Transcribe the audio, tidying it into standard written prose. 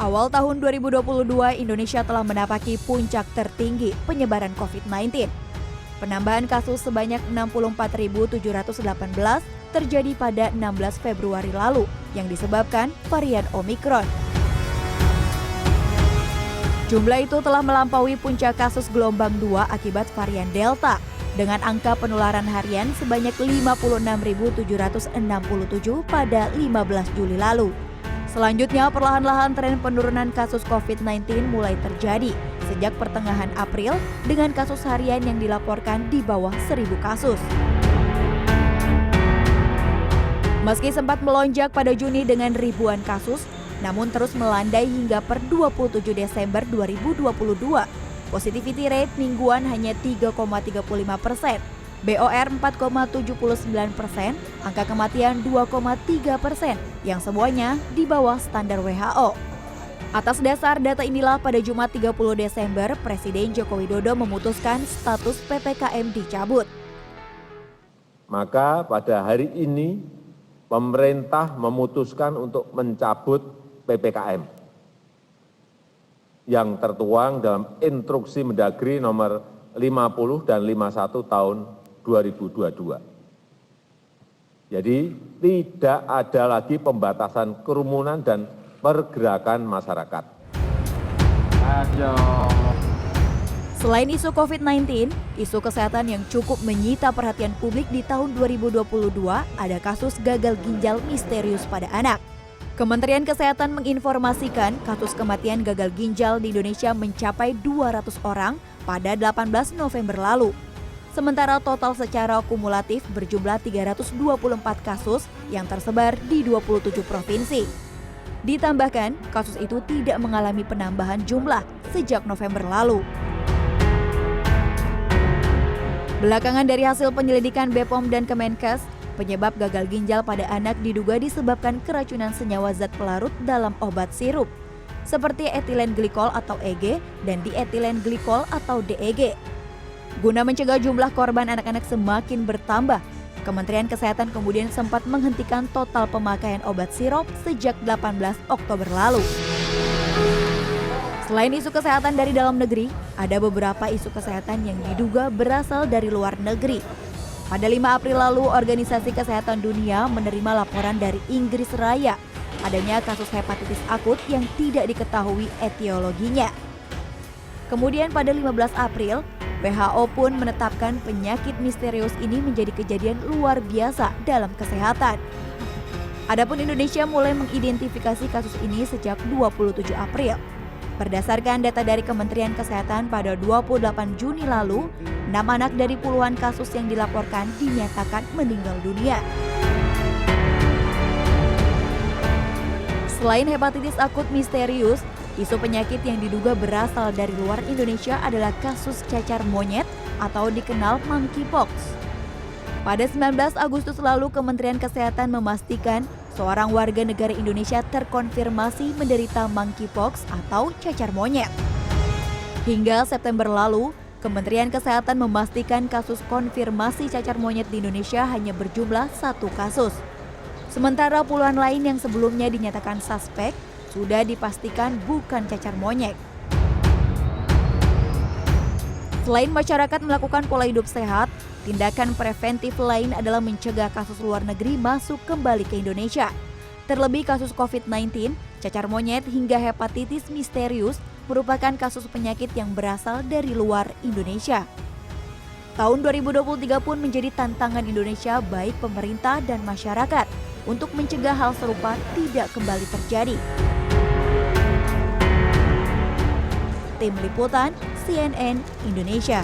Awal tahun 2022, Indonesia telah menapaki puncak tertinggi penyebaran COVID-19. Penambahan kasus sebanyak 64.718 terjadi pada 16 Februari lalu yang disebabkan varian Omikron. Jumlah itu telah melampaui puncak kasus gelombang 2 akibat varian Delta dengan angka penularan harian sebanyak 56.767 pada 15 Juli lalu. Selanjutnya, perlahan-lahan tren penurunan kasus COVID-19 mulai terjadi sejak pertengahan April dengan kasus harian yang dilaporkan di bawah 1.000 kasus. Meski sempat melonjak pada Juni dengan ribuan kasus, namun terus melandai hingga per 27 Desember 2022. Positivity rate mingguan hanya 3,35%. BOR 4,79%, angka kematian 2,3%, yang semuanya di bawah standar WHO. Atas dasar data inilah pada Jumat 30 Desember, Presiden Joko Widodo memutuskan status PPKM dicabut. Maka pada hari ini, pemerintah memutuskan untuk mencabut PPKM yang tertuang dalam Instruksi Mendagri nomor 50 dan 51 tahun 2022. Jadi tidak ada lagi pembatasan kerumunan dan pergerakan masyarakat. Selain isu COVID-19, isu kesehatan yang cukup menyita perhatian publik di tahun 2022 ada kasus gagal ginjal misterius pada anak. Kementerian Kesehatan menginformasikan kasus kematian gagal ginjal di Indonesia mencapai 200 orang pada 18 November lalu. Sementara total secara kumulatif berjumlah 324 kasus yang tersebar di 27 provinsi. Ditambahkan, kasus itu tidak mengalami penambahan jumlah sejak November lalu. Belakangan dari hasil penyelidikan BPOM dan Kemenkes, penyebab gagal ginjal pada anak diduga disebabkan keracunan senyawa zat pelarut dalam obat sirup, seperti etilen glikol atau EG dan dietilen glikol atau DEG. Guna mencegah jumlah korban anak-anak semakin bertambah, Kementerian Kesehatan kemudian sempat menghentikan total pemakaian obat sirup sejak 18 Oktober lalu. Selain isu kesehatan dari dalam negeri, ada beberapa isu kesehatan yang diduga berasal dari luar negeri. Pada 5 April lalu, Organisasi Kesehatan Dunia menerima laporan dari Inggris Raya adanya kasus hepatitis akut yang tidak diketahui etiologinya. Kemudian pada 15 April, WHO pun menetapkan penyakit misterius ini menjadi kejadian luar biasa dalam kesehatan. Adapun Indonesia mulai mengidentifikasi kasus ini sejak 27 April. Berdasarkan data dari Kementerian Kesehatan pada 28 Juni lalu, 6 anak dari puluhan kasus yang dilaporkan dinyatakan meninggal dunia. Selain hepatitis akut misterius, isu penyakit yang diduga berasal dari luar Indonesia adalah kasus cacar monyet atau dikenal monkeypox. Pada 19 Agustus lalu, Kementerian Kesehatan memastikan seorang warga negara Indonesia terkonfirmasi menderita monkeypox atau cacar monyet. Hingga September lalu, Kementerian Kesehatan memastikan kasus konfirmasi cacar monyet di Indonesia hanya berjumlah 1 kasus. Sementara puluhan lain yang sebelumnya dinyatakan suspek sudah dipastikan bukan cacar monyet. Selain masyarakat melakukan pola hidup sehat, tindakan preventif lain adalah mencegah kasus luar negeri masuk kembali ke Indonesia. Terlebih kasus COVID-19, cacar monyet hingga hepatitis misterius merupakan kasus penyakit yang berasal dari luar Indonesia. Tahun 2023 pun menjadi tantangan Indonesia baik pemerintah dan masyarakat untuk mencegah hal serupa tidak kembali terjadi. Tim Liputan CNN Indonesia.